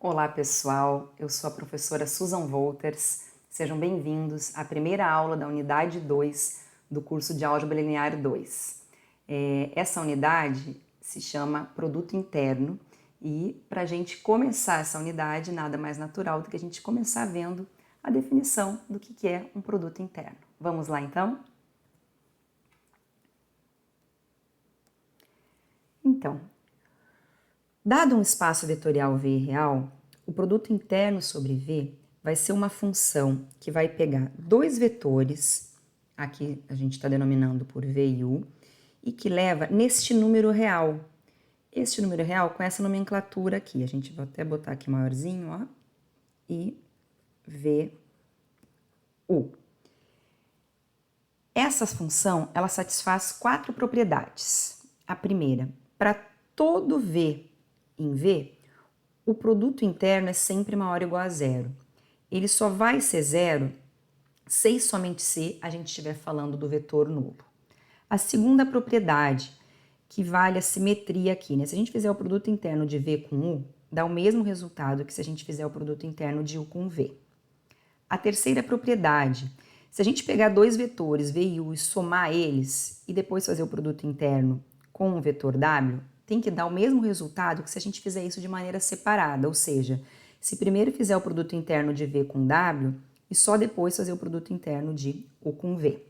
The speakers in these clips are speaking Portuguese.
Olá pessoal, eu sou a professora Susan Wolters, sejam bem-vindos à primeira aula da unidade 2 do curso de Álgebra Linear 2. Essa unidade se chama Produto Interno e para a gente começar essa unidade, nada mais natural do que a gente começar vendo a definição do que é um produto interno. Vamos lá então? Então, dado um espaço vetorial V real, o produto interno sobre V vai ser uma função que vai pegar dois vetores, aqui a gente está denominando por V e U, e que leva neste número real. Este número real com essa nomenclatura aqui, a gente vai até botar aqui maiorzinho, ó, e V, U. Essa função, ela satisfaz quatro propriedades. A primeira, para todo V em V, o produto interno é sempre maior ou igual a zero. Ele só vai ser zero se e somente se a gente estiver falando do vetor nulo. A segunda propriedade, que vale a simetria aqui, né? Se a gente fizer o produto interno de V com U, dá o mesmo resultado que se a gente fizer o produto interno de U com V. A terceira propriedade, se a gente pegar dois vetores, V e U, e somar eles, e depois fazer o produto interno com o vetor W, tem que dar o mesmo resultado que se a gente fizer isso de maneira separada, ou seja, se primeiro fizer o produto interno de V com W e só depois fazer o produto interno de U com V.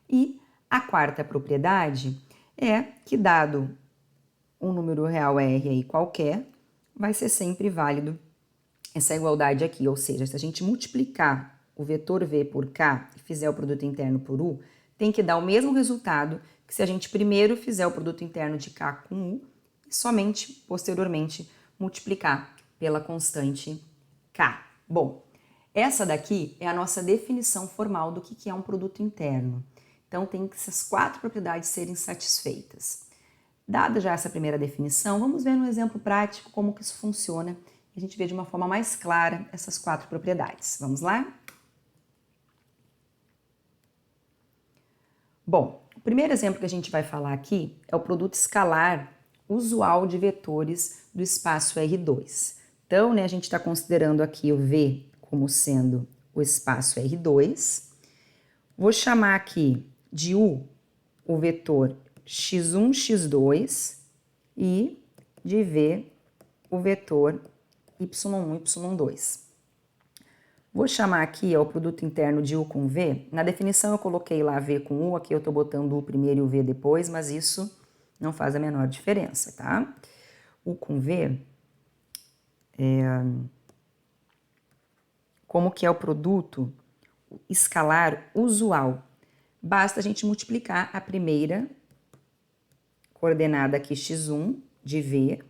E a quarta propriedade é que, dado um número real R aí qualquer, vai ser sempre válido essa igualdade aqui, ou seja, se a gente multiplicar o vetor V por K e fizer o produto interno por U, tem que dar o mesmo resultado que se a gente primeiro fizer o produto interno de K com U e somente, posteriormente, multiplicar pela constante K. Bom, essa daqui é a nossa definição formal do que é um produto interno. Então, tem que essas quatro propriedades serem satisfeitas. Dada já essa primeira definição, vamos ver no exemplo prático como que isso funciona e a gente vê de uma forma mais clara essas quatro propriedades. Vamos lá? Bom, o primeiro exemplo que a gente vai falar aqui é o produto escalar usual de vetores do espaço R2. Então, né, a gente está considerando aqui o V como sendo o espaço R2. Vou chamar aqui de U o vetor x1, x2 e de V o vetor y1, y2. Vou chamar aqui o produto interno de U com V. Na definição eu coloquei lá V com U, aqui eu estou botando U primeiro e o V depois, mas isso não faz a menor diferença, tá? U com V como que é o produto escalar usual. Basta a gente multiplicar a primeira coordenada aqui x1 de V,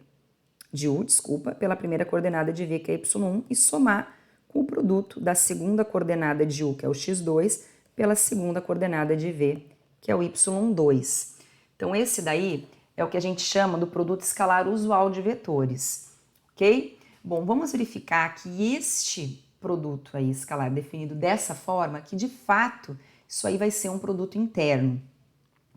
de U, desculpa, pela primeira coordenada de V, que é y1, e somar com o produto da segunda coordenada de U, que é o x2, pela segunda coordenada de V, que é o y2. Então, esse daí é o que a gente chama do produto escalar usual de vetores, ok? Bom, vamos verificar que este produto aí escalar definido dessa forma, que de fato isso aí vai ser um produto interno.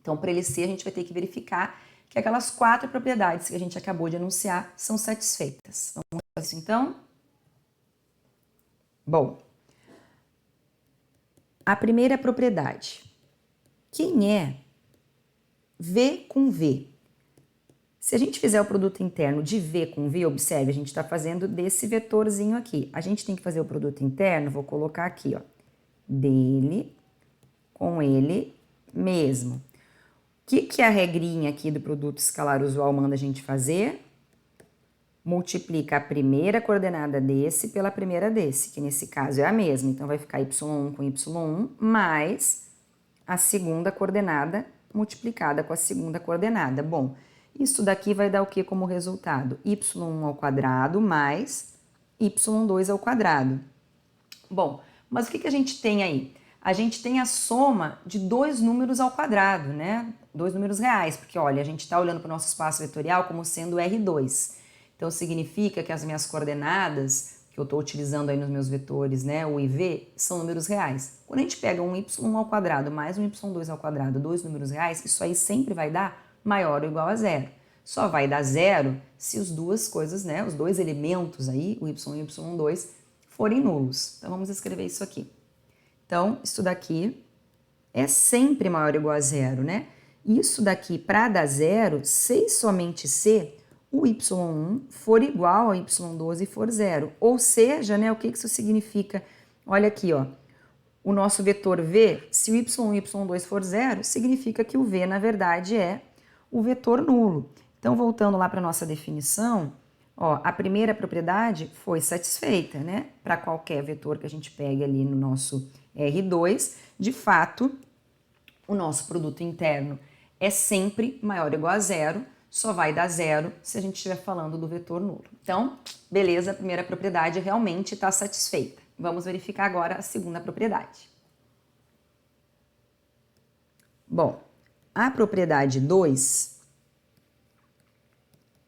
Então, para ele ser, a gente vai ter que verificar que aquelas quatro propriedades que a gente acabou de enunciar são satisfeitas. Vamos fazer isso então? Bom, a primeira propriedade. Quem é V com V? Se a gente fizer o produto interno de V com V, observe, a gente está fazendo desse vetorzinho aqui. A gente tem que fazer o produto interno, vou colocar aqui, ó, dele com ele mesmo. O que a regrinha aqui do produto escalar usual manda a gente fazer? Multiplica a primeira coordenada desse pela primeira desse, que nesse caso é a mesma. Então, vai ficar y1 com y1 mais a segunda coordenada multiplicada com a segunda coordenada. Bom, isso daqui vai dar o que como resultado? Y1 ao quadrado mais y2 ao quadrado. Bom, mas o que a gente tem aí? A gente tem a soma de dois números ao quadrado, né? Dois números reais, porque olha, a gente está olhando para o nosso espaço vetorial como sendo R2. Então, significa que as minhas coordenadas que eu estou utilizando aí nos meus vetores, né, U e V, são números reais. Quando a gente pega um y1 ao quadrado mais um y2 ao quadrado, dois números reais, isso aí sempre vai dar maior ou igual a zero. só vai dar zero se as duas coisas, né, os dois elementos aí, o y e o y2, forem nulos. Então, vamos escrever isso aqui. Então, isso daqui é sempre maior ou igual a zero, né? Isso daqui, para dar zero, se somente se o y1 for igual ao y2 e for zero. Ou seja, né, o que isso significa? Olha aqui, ó. O nosso vetor v, se o y1 e o y2 for zero, significa que o v, na verdade, é o vetor nulo. Então, voltando lá para a nossa definição, ó, a primeira propriedade foi satisfeita, né? Para qualquer vetor que a gente pegue ali no nosso R2, de fato, o nosso produto interno é sempre maior ou igual a zero, só vai dar zero se a gente estiver falando do vetor nulo. Então, beleza, a primeira propriedade realmente está satisfeita. Vamos verificar agora a segunda propriedade. Bom, a propriedade 2,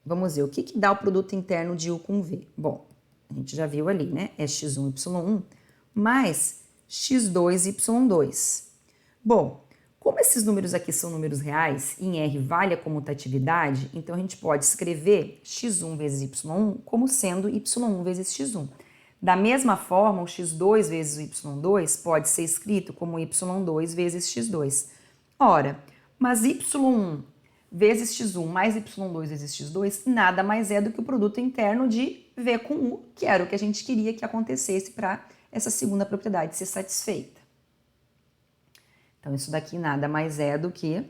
vamos ver o que dá o produto interno de U com V. Bom, a gente já viu ali, né? É x1, y1 mais x2, y2. Bom, como esses números aqui são números reais e em R vale a comutatividade, então a gente pode escrever x1 vezes y1 como sendo y1 vezes x1. Da mesma forma, o x2 vezes o y2 pode ser escrito como y2 vezes x2. Ora, mas y1 vezes x1 mais y2 vezes x2 nada mais é do que o produto interno de V com U, que era o que a gente queria que acontecesse para essa segunda propriedade ser satisfeita. Então, isso daqui nada mais é do que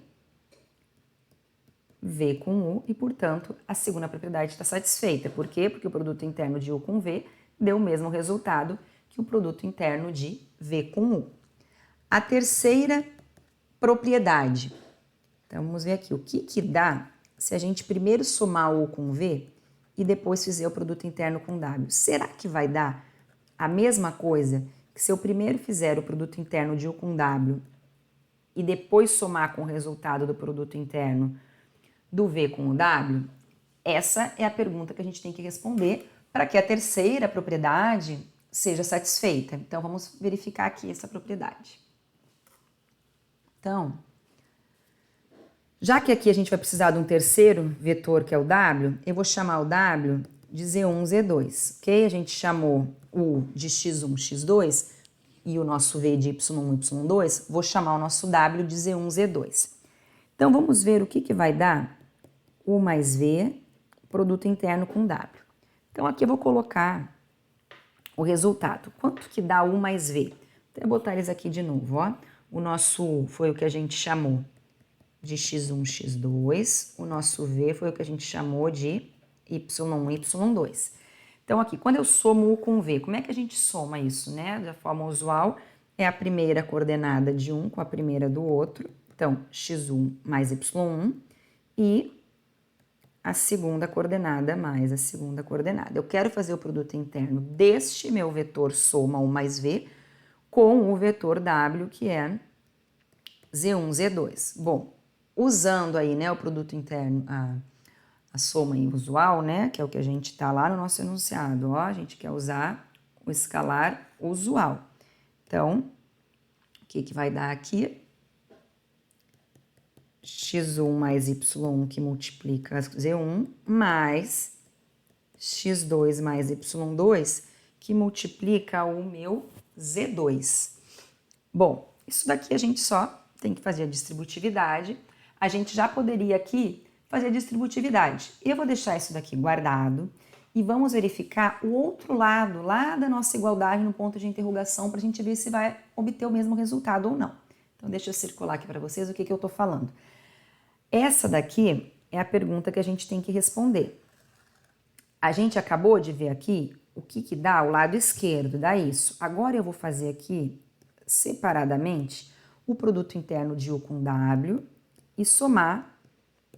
V com U e, portanto, a segunda propriedade está satisfeita. Por quê? Porque o produto interno de U com V deu o mesmo resultado que o produto interno de V com U. A terceira propriedade. Então, vamos ver aqui o que dá se a gente primeiro somar U com V e depois fizer o produto interno com W. Será que vai dar a mesma coisa que se eu primeiro fizer o produto interno de U com W e depois somar com o resultado do produto interno do V com o W? Essa é a pergunta que a gente tem que responder para que a terceira propriedade seja satisfeita. Então, vamos verificar aqui essa propriedade. Então, já que aqui a gente vai precisar de um terceiro vetor, que é o W, eu vou chamar o W de Z1, Z2, ok? A gente chamou o de x1, x2 e o nosso V de y1, y2, vou chamar o nosso W de Z1, Z2. Então, vamos ver o que vai dar U mais V, produto interno com W. Então, aqui eu vou colocar o resultado. Quanto que dá U mais V? Então, eu vou botar eles aqui de novo, ó. O nosso U foi o que a gente chamou de x1, x2. O nosso V foi o que a gente chamou de y1, y2. Então, aqui, quando eu somo U com V, como é que a gente soma isso, né? Da forma usual, é a primeira coordenada de um com a primeira do outro. Então, x1 mais y1 e a segunda coordenada mais a segunda coordenada. Eu quero fazer o produto interno deste meu vetor soma 1 mais V com o vetor W, que é Z1, Z2. Bom, usando aí, né, o produto interno, a soma aí usual, né, que é o que a gente tá lá no nosso enunciado, ó, a gente quer usar o escalar usual. Então, o que vai dar aqui? x1 mais y1 que multiplica z1 mais x2 mais y2 que multiplica o meu z2. Bom, isso daqui a gente só tem que fazer a distributividade. A gente já poderia aqui fazer a distributividade. Eu vou deixar isso daqui guardado e vamos verificar o outro lado, lá da nossa igualdade no ponto de interrogação, para a gente ver se vai obter o mesmo resultado ou não. Então, deixa eu circular aqui para vocês o que eu estou falando. Essa daqui é a pergunta que a gente tem que responder. A gente acabou de ver aqui o que dá o lado esquerdo, dá isso. Agora eu vou fazer aqui, separadamente, o produto interno de U com W e somar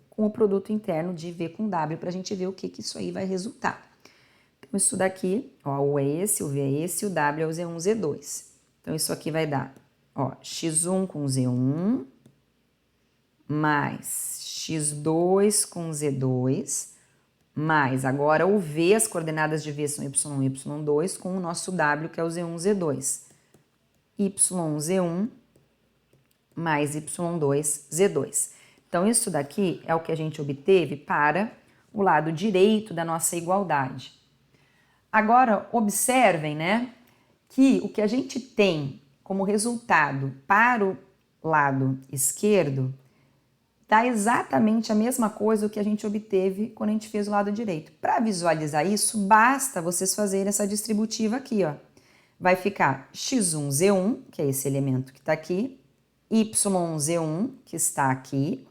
com o produto interno de V com W para a gente ver o que isso aí vai resultar. Então, isso daqui, ó, o U é esse, o V é esse, o W é o Z1, Z2. Então, isso aqui vai dar, ó, x1 com Z1 mais x2 com Z2 mais, agora o V, as coordenadas de V são y1 e y2 com o nosso W, que é o Z1, Z2. y1, Z1 mais y2, Z2. Então, isso daqui é o que a gente obteve para o lado direito da nossa igualdade. Agora, observem, né, que o que a gente tem como resultado para o lado esquerdo dá exatamente a mesma coisa do que a gente obteve quando a gente fez o lado direito. Para visualizar isso, basta vocês fazerem essa distributiva aqui, ó. Vai ficar x1z1, que é esse elemento que está aqui, yz1, que está aqui,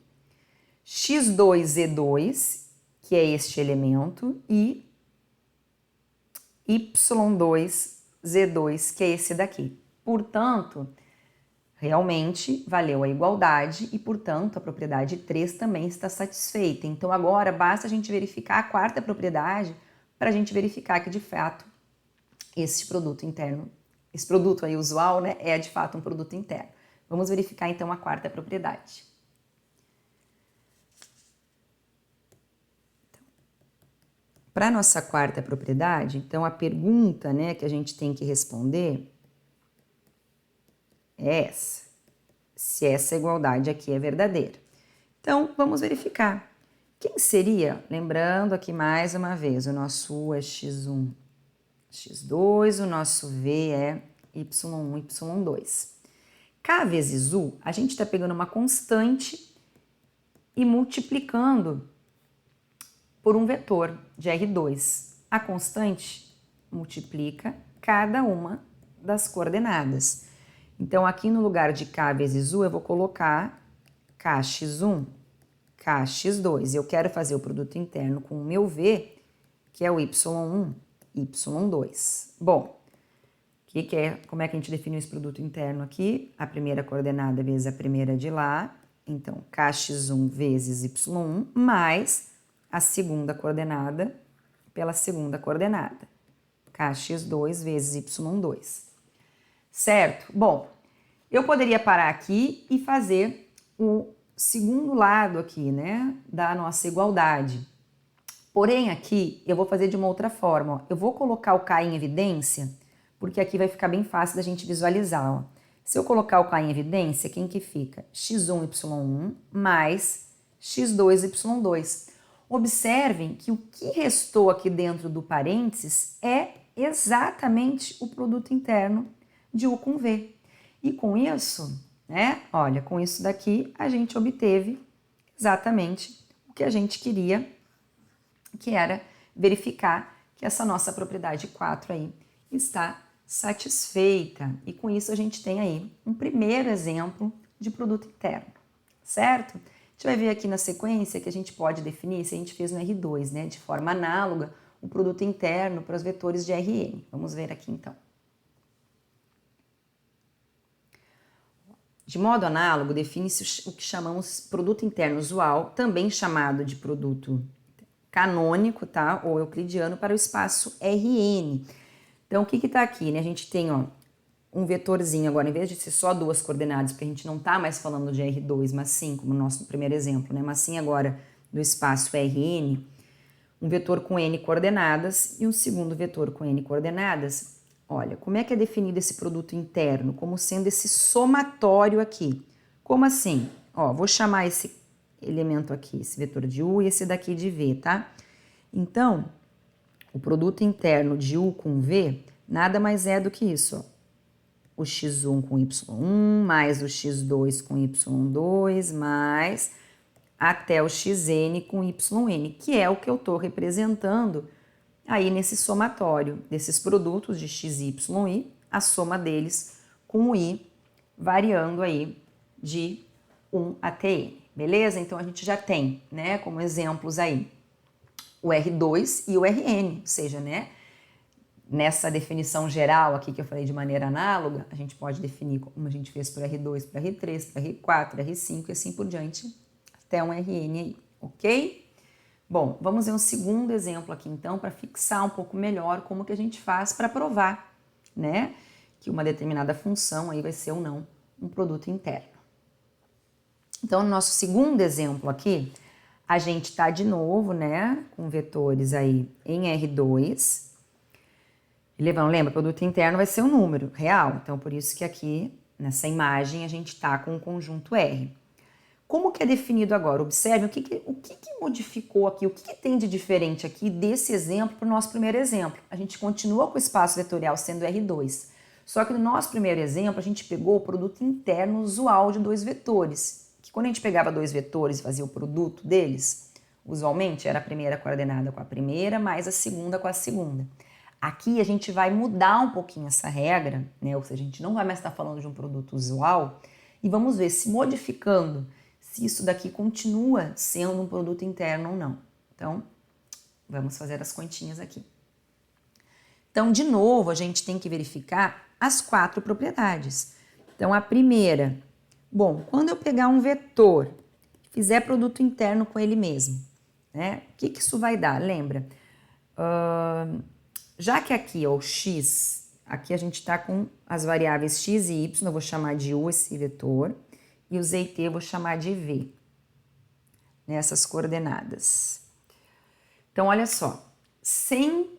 x2z2, que é este elemento, e y2z2, que é esse daqui. Portanto, realmente valeu a igualdade e, portanto, a propriedade 3 também está satisfeita. Então, agora basta a gente verificar a quarta propriedade para a gente verificar que, de fato, esse produto interno, esse produto aí usual, né, é de fato um produto interno. Vamos verificar, então, a quarta propriedade. Para a nossa quarta propriedade, então, a pergunta, né, que a gente tem que responder é essa, se essa igualdade aqui é verdadeira. Então, vamos verificar. Quem seria, lembrando aqui mais uma vez, o nosso U é x1, x2, o nosso V é y1, y2. K vezes U, a gente está pegando uma constante e multiplicando por um vetor de R2. A constante multiplica cada uma das coordenadas. Então, aqui no lugar de K vezes U, eu vou colocar Kx1, Kx2. Eu quero fazer o produto interno com o meu V, que é o y1, y2. Bom, como é que a gente definiu esse produto interno aqui? A primeira coordenada vezes a primeira de lá. Então, Kx1 vezes y1, mais a segunda coordenada pela segunda coordenada. Kx2 vezes y2. Certo? Bom, eu poderia parar aqui e fazer o segundo lado aqui, né, da nossa igualdade. Porém, aqui eu vou fazer de uma outra forma, ó. Eu vou colocar o K em evidência, porque aqui vai ficar bem fácil da gente visualizar, ó. Se eu colocar o K em evidência, quem que fica? x1, y1 mais x2, y2. Observem que o que restou aqui dentro do parênteses é exatamente o produto interno de U com V. E com isso, né, olha, com isso daqui a gente obteve exatamente o que a gente queria, que era verificar que essa nossa propriedade 4 aí está satisfeita. E com isso a gente tem aí um primeiro exemplo de produto interno, certo? A gente vai ver aqui na sequência que a gente pode definir, se a gente fez no R2, né, de forma análoga, o produto interno para os vetores de Rn. Vamos ver aqui então. De modo análogo, define-se o que chamamos produto interno usual, também chamado de produto canônico, tá? Ou euclidiano, para o espaço Rn. Então, o que está aqui, né? A gente tem, ó, um vetorzinho agora, em vez de ser só duas coordenadas, porque a gente não está mais falando de R2, mas sim, como no nosso primeiro exemplo, né? Mas sim agora do espaço Rn, um vetor com n coordenadas e um segundo vetor com n coordenadas. Olha, como é que é definido esse produto interno? Como sendo esse somatório aqui. Como assim? Ó, vou chamar esse elemento aqui, esse vetor de U e esse daqui de V, tá? Então, o produto interno de U com V nada mais é do que isso, ó. O x1 com y1, mais o x2 com y2, mais até o xn com yn, que é o que eu estou representando aí nesse somatório desses produtos de x, y e i, a soma deles com o i variando aí de 1 até n, beleza? Então a gente já tem, né, como exemplos aí o R2 e o Rn, ou seja, né, nessa definição geral aqui que eu falei de maneira análoga, a gente pode definir como a gente fez para R2, para R3, para R4, R5 e assim por diante, até um Rn aí, ok? Bom, vamos ver um segundo exemplo aqui então para fixar um pouco melhor como que a gente faz para provar, né, que uma determinada função aí vai ser ou não um produto interno. Então, no nosso segundo exemplo aqui, a gente está de novo, né, com vetores aí em R2. Lembra, produto interno vai ser um número real, então por isso que aqui nessa imagem a gente está com o conjunto R. Como que é definido agora? Observe o que modificou aqui, o que tem de diferente aqui desse exemplo para o nosso primeiro exemplo. A gente continua com o espaço vetorial sendo R2, só que no nosso primeiro exemplo a gente pegou o produto interno usual de dois vetores, que quando a gente pegava dois vetores e fazia o produto deles, usualmente era a primeira coordenada com a primeira mais a segunda com a segunda. Aqui a gente vai mudar um pouquinho essa regra, né? Ou seja, a gente não vai mais estar falando de um produto usual e vamos ver se modificando se isso daqui continua sendo um produto interno ou não. Então, vamos fazer as continhas aqui. Então, de novo, a gente tem que verificar as 4 propriedades. Então, a primeira, bom, quando eu pegar um vetor, fizer produto interno com ele mesmo, né? O que isso vai dar? Lembra? Já que aqui, ó, o x, aqui a gente está com as variáveis x e y, eu vou chamar de u esse vetor, e o z e t eu vou chamar de v, nessas coordenadas. Então, olha só, sem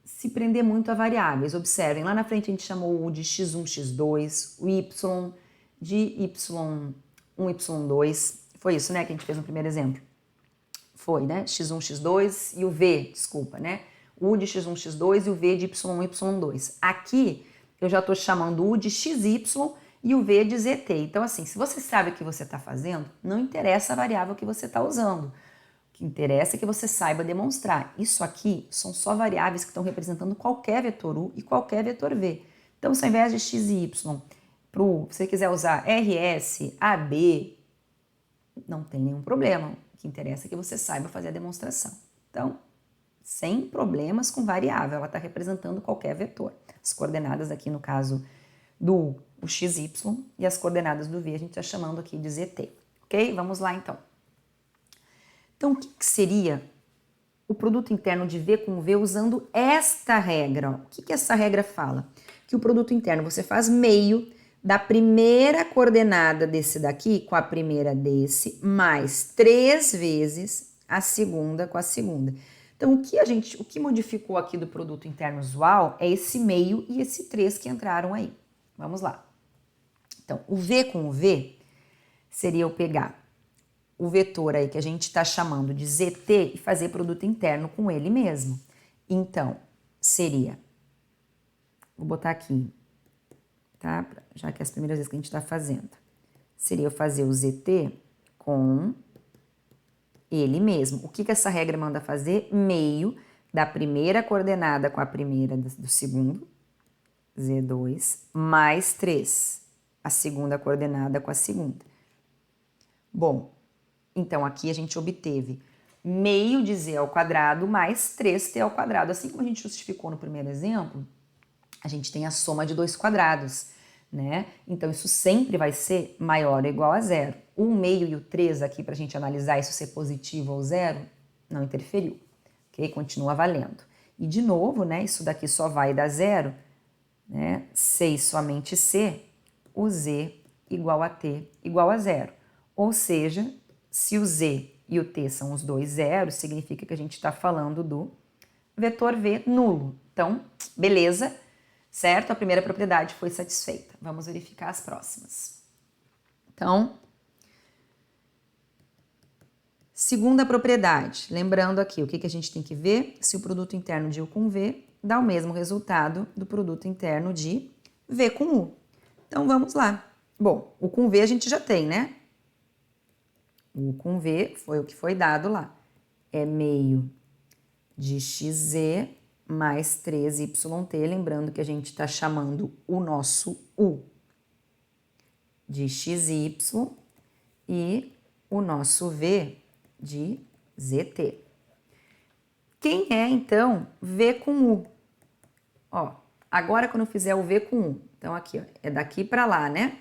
se prender muito a variáveis, observem, lá na frente a gente chamou o u de x1, x2, o y de y1, y2, foi isso, né, que a gente fez no primeiro exemplo? Foi, né, x1, x2 e o v, desculpa, né, o u de x1, x2 e o v de y1, y2. Aqui, eu já estou chamando o u de xy e o v de zt. Então, assim, se você sabe o que você está fazendo, não interessa a variável que você está usando. O que interessa é que você saiba demonstrar. Isso aqui são só variáveis que estão representando qualquer vetor u e qualquer vetor v. Então, se ao invés de x e y, se você quiser usar rs, ab, não tem nenhum problema. O que interessa é que você saiba fazer a demonstração. Então, sem problemas com variável, ela está representando qualquer vetor. As coordenadas aqui, no caso do o xy, e as coordenadas do v a gente está chamando aqui de zt. Ok? Vamos lá, então. Então, o que seria o produto interno de v com v usando esta regra? O que essa regra fala? Que o produto interno você faz meio da primeira coordenada desse daqui com a primeira desse, mais 3 vezes a segunda com a segunda. Então, o que modificou aqui do produto interno usual é esse meio e esse 3 que entraram aí. Vamos lá. Então, o v com o v seria eu pegar o vetor aí que a gente está chamando de zt e fazer produto interno com ele mesmo. Então, seria, vou botar aqui, tá? Já que é as primeiras vezes que a gente está fazendo. Seria eu fazer o zt com ele mesmo. O que essa regra manda fazer? Meio da primeira coordenada com a primeira do segundo, z2, mais 3, a segunda coordenada com a segunda. Bom, então aqui a gente obteve meio de z ao quadrado mais 3t ao quadrado. Assim como a gente justificou no primeiro exemplo, a gente tem a soma de 2 quadrados, né? Então isso sempre vai ser maior ou igual a zero. O meio e o 3 aqui, para a gente analisar isso ser positivo ou zero, não interferiu, ok? Continua valendo. E de novo, né, isso daqui só vai dar zero, né? C e somente C, o z igual a t igual a zero. Ou seja, se o z e o t são os dois zeros, significa que a gente está falando do vetor v nulo. Então, beleza, certo? A primeira propriedade foi satisfeita. Vamos verificar as próximas. Então, segunda propriedade. Lembrando aqui, o que a gente tem que ver? Se o produto interno de u com v dá o mesmo resultado do produto interno de v com u. Então, vamos lá. Bom, o com v a gente já tem, né? O com v foi o que foi dado lá. É meio de xz mais 3yt, lembrando que a gente está chamando o nosso u de xy e o nosso v de zt. Quem é, então, v com u? Ó, agora quando eu fizer o v com u, então aqui, ó, é daqui para lá, né?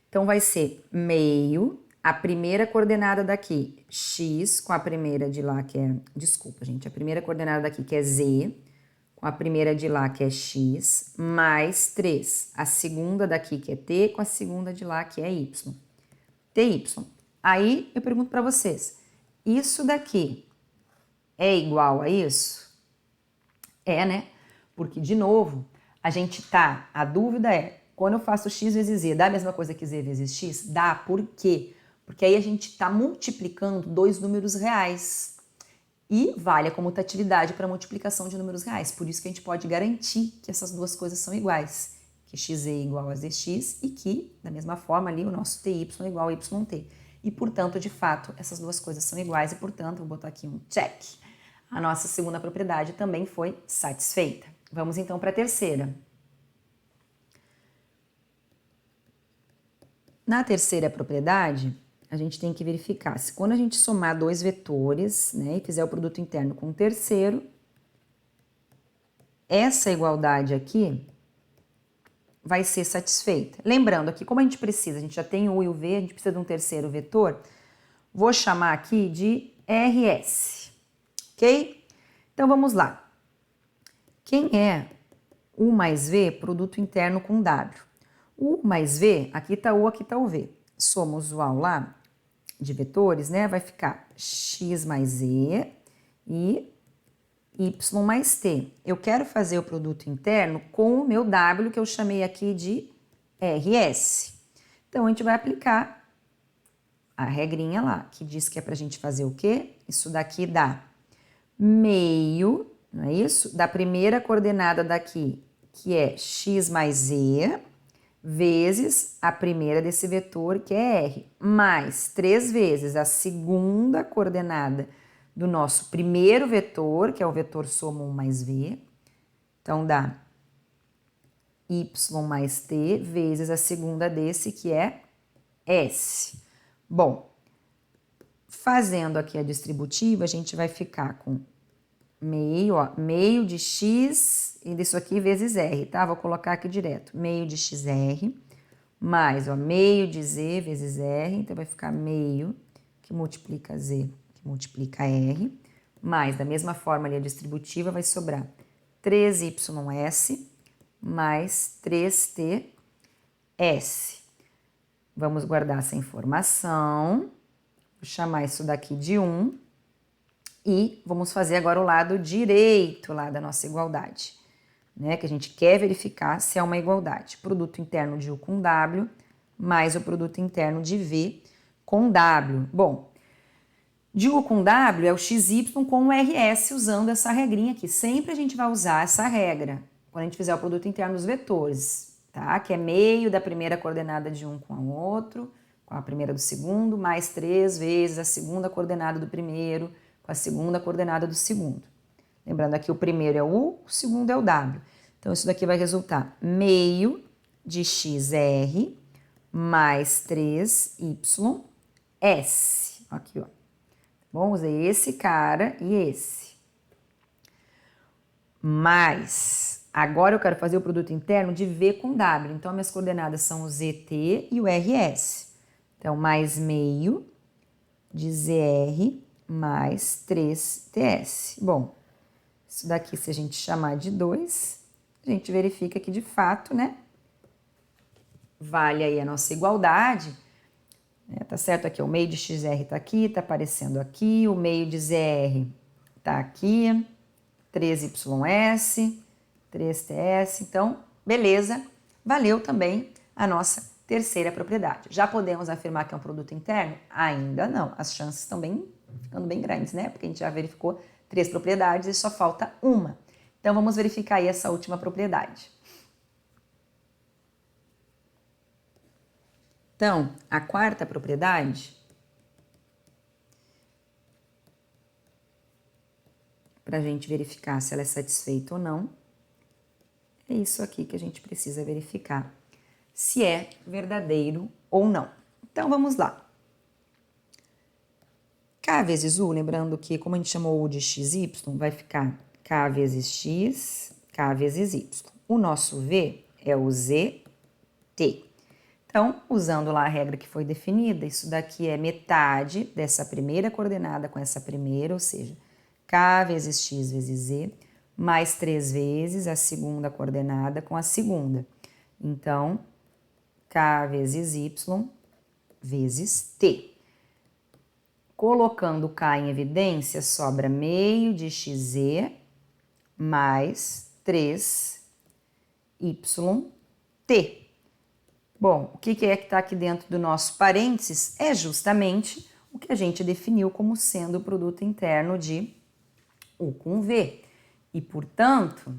Então vai ser meio, a primeira coordenada daqui, x, com a primeira de lá que é, desculpa, gente, a primeira coordenada daqui que é z, com a primeira de lá que é x, mais 3. A segunda daqui que é t, com a segunda de lá que é y. ty. Aí eu pergunto para vocês, isso daqui é igual a isso? É, né? Porque, de novo, a dúvida é, quando eu faço x vezes z, dá a mesma coisa que z vezes x? Dá, por quê? Porque aí a gente está multiplicando dois números reais. E vale a comutatividade para multiplicação de números reais. Por isso que a gente pode garantir que essas duas coisas são iguais. Que x é igual a zx e que, da mesma forma, ali o nosso ty é igual a yt. E, portanto, de fato, essas duas coisas são iguais e, portanto, vou botar aqui um check. A nossa segunda propriedade também foi satisfeita. Vamos, então, para a terceira. Na terceira propriedade, a gente tem que verificar se quando a gente somar dois vetores, né, e fizer o produto interno com o terceiro, essa igualdade aqui vai ser satisfeita. Lembrando aqui, como a gente já tem o u e o v, a gente precisa de um terceiro vetor, vou chamar aqui de RS, ok? Então, vamos lá. Quem é U mais V, produto interno com W? U mais V, aqui está U, aqui está o V. Somos o ao lá de vetores, né? Vai ficar x mais e e y mais t. Eu quero fazer o produto interno com o meu W, que eu chamei aqui de RS. Então, a gente vai aplicar a regrinha lá, que diz que é para a gente fazer o quê? Isso daqui dá meio, não é isso? Da primeira coordenada daqui, que é x mais e, vezes a primeira desse vetor, que é R, mais 3 vezes a segunda coordenada do nosso primeiro vetor, que é o vetor soma 1 mais v. Então, dá y mais t vezes a segunda desse, que é S. Bom, fazendo aqui a distributiva, a gente vai ficar com meio, ó, meio de x, e isso aqui vezes r, tá? Vou colocar aqui direto, meio de xr, mais, ó, meio de z vezes r, então vai ficar meio, que multiplica z, que multiplica r, mais, da mesma forma ali a distributiva, vai sobrar 3ys mais 3ts. Vamos guardar essa informação, vou chamar isso daqui de 1, e vamos fazer agora o lado direito lá da nossa igualdade, né? Que a gente quer verificar se é uma igualdade. Produto interno de U com W mais o produto interno de V com W. Bom, de U com W é o XY com o RS usando essa regrinha aqui. Sempre a gente vai usar essa regra quando a gente fizer o produto interno dos vetores, tá? Que é meio da primeira coordenada de um com o outro, com a primeira do segundo, mais 3 vezes a segunda coordenada do primeiro, com a segunda coordenada do segundo. Lembrando aqui, o primeiro é o U, o segundo é o W. Então, isso daqui vai resultar meio de XR mais 3YS. Aqui, ó. Bom, usei esse cara e esse. Mais, agora eu quero fazer o produto interno de V com W. Então, minhas coordenadas são o ZT e o RS. Então, mais meio de ZR mais 3TS. Bom, isso daqui, se a gente chamar de 2, a gente verifica que, de fato, né, vale aí a nossa igualdade. Tá certo aqui, o meio de XR tá aqui, tá aparecendo aqui, o meio de ZR tá aqui, 3YS, 3TS. Então, beleza, valeu também a nossa terceira propriedade. Já podemos afirmar que é um produto interno? Ainda não, as chances estão ficando bem grandes, né? Porque a gente já verificou 3 propriedades e só falta uma. Então, vamos verificar aí essa última propriedade. Então, a quarta propriedade, para a gente verificar se ela é satisfeita ou não, é isso aqui que a gente precisa verificar, se é verdadeiro ou não. Então, vamos lá. K vezes U, lembrando que, como a gente chamou U de XY, vai ficar K vezes X, K vezes Y. O nosso V é o ZT. Então, usando lá a regra que foi definida, isso daqui é metade dessa primeira coordenada com essa primeira, ou seja, K vezes X vezes Z, mais 3 vezes a segunda coordenada com a segunda. Então, K vezes Y vezes T. Colocando K em evidência, sobra meio de XZ mais 3YT. Bom, o que é que está aqui dentro do nosso parênteses? É justamente o que a gente definiu como sendo o produto interno de U com V. E, portanto,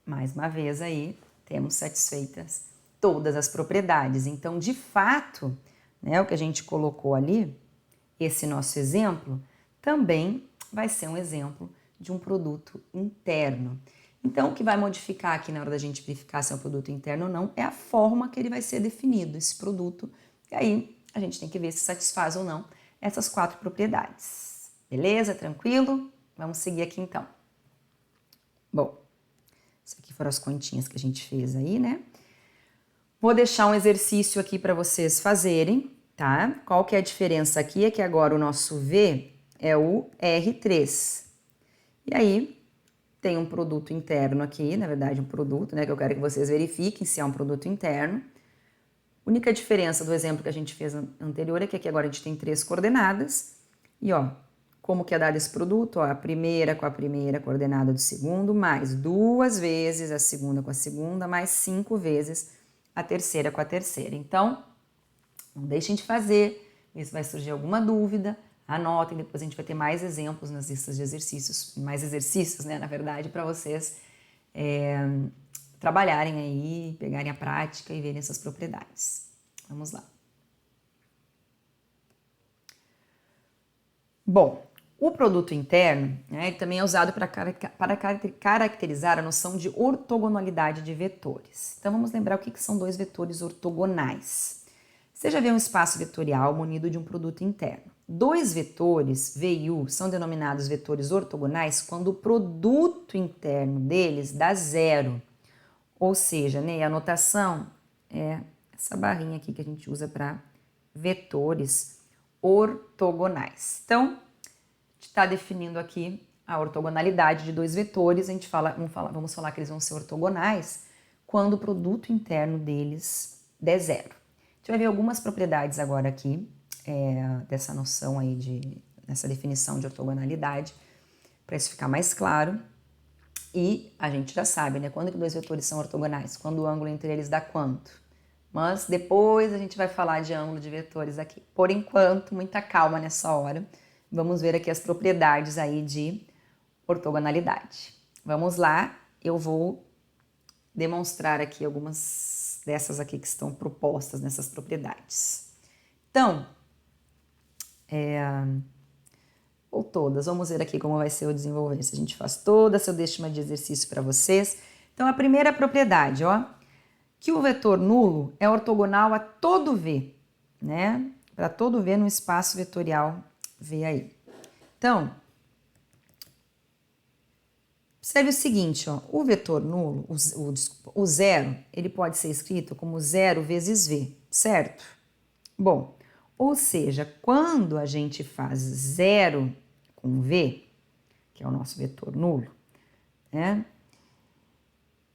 mais uma vez aí, temos satisfeitas todas as propriedades. Então, de fato, né, o que a gente colocou ali, esse nosso exemplo, também vai ser um exemplo de um produto interno. Então, o que vai modificar aqui na hora da gente verificar se é um produto interno ou não é a forma que ele vai ser definido, esse produto. E aí, a gente tem que ver se satisfaz ou não essas 4 propriedades. Beleza? Tranquilo? Vamos seguir aqui então. Bom, isso aqui foram as continhas que a gente fez aí, né? Vou deixar um exercício aqui para vocês fazerem, tá? Qual que é a diferença aqui? É que agora o nosso V é o R3. E aí, tem um produto interno aqui, na verdade um produto, né? Que eu quero que vocês verifiquem se é um produto interno. A única diferença do exemplo que a gente fez anterior é que aqui agora a gente tem 3 coordenadas. E ó, como que é dado esse produto? Ó, a primeira com a primeira coordenada do segundo, mais 2 vezes a segunda com a segunda, mais 5 vezes a terceira com a terceira. Então, não deixem de fazer, se vai surgir alguma dúvida, anotem, depois a gente vai ter mais exemplos nas listas de exercícios, mais exercícios, né, na verdade, para vocês trabalharem aí, pegarem a prática e verem essas propriedades. Vamos lá. Bom, o produto interno, né, ele também é usado para caracterizar a noção de ortogonalidade de vetores. Então, vamos lembrar o que são 2 vetores ortogonais. Você já vê um espaço vetorial munido de um produto interno. 2 vetores, V e U, são denominados vetores ortogonais quando o produto interno deles dá 0. Ou seja, né, a notação é essa barrinha aqui que a gente usa para vetores ortogonais. Então, a gente está definindo aqui a ortogonalidade de 2 vetores. A gente vamos falar que eles vão ser ortogonais quando o produto interno deles der 0. A gente vai ver algumas propriedades agora aqui, dessa noção aí, nessa definição de ortogonalidade, para isso ficar mais claro. E a gente já sabe, né? Quando que 2 vetores são ortogonais? Quando o ângulo entre eles dá quanto? Mas depois a gente vai falar de ângulo de vetores aqui. Por enquanto, muita calma nessa hora. Vamos ver aqui as propriedades aí de ortogonalidade. Vamos lá, eu vou demonstrar aqui algumas dessas aqui que estão propostas nessas propriedades. Então, ou todas, vamos ver aqui como vai ser o desenvolver. Se a gente faz toda essa, eu deixo uma de exercício para vocês. Então, a primeira propriedade, ó, que o vetor nulo é ortogonal a todo V, né? Para todo V no espaço vetorial V aí. Então, observe o seguinte, ó, o vetor nulo, o zero, ele pode ser escrito como 0 vezes V, certo? Bom, ou seja, quando a gente faz 0 com V, que é o nosso vetor nulo, né?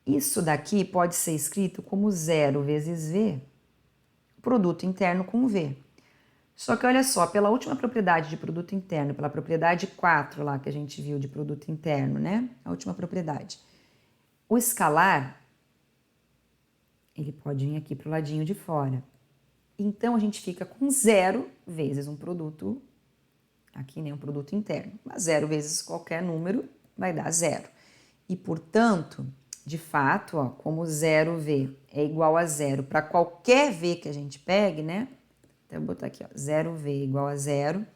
Isso daqui pode ser escrito como 0 vezes V, produto interno com V. Só que olha só, pela última propriedade de produto interno, pela propriedade 4 lá que a gente viu de produto interno, né? A última propriedade. O escalar, ele pode vir aqui para o ladinho de fora. Então, a gente fica com 0 vezes um produto, aqui nem um produto interno, mas 0 vezes qualquer número vai dar 0. E, portanto, de fato, ó, como 0V é igual a 0 para qualquer V que a gente pegue, né? Então, eu vou botar aqui, ó, 0V igual a 0.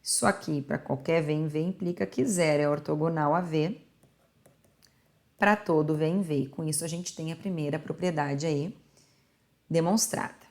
Isso aqui, para qualquer V em V, implica que 0 é ortogonal a V para todo V em V. Com isso, a gente tem a primeira propriedade aí demonstrada.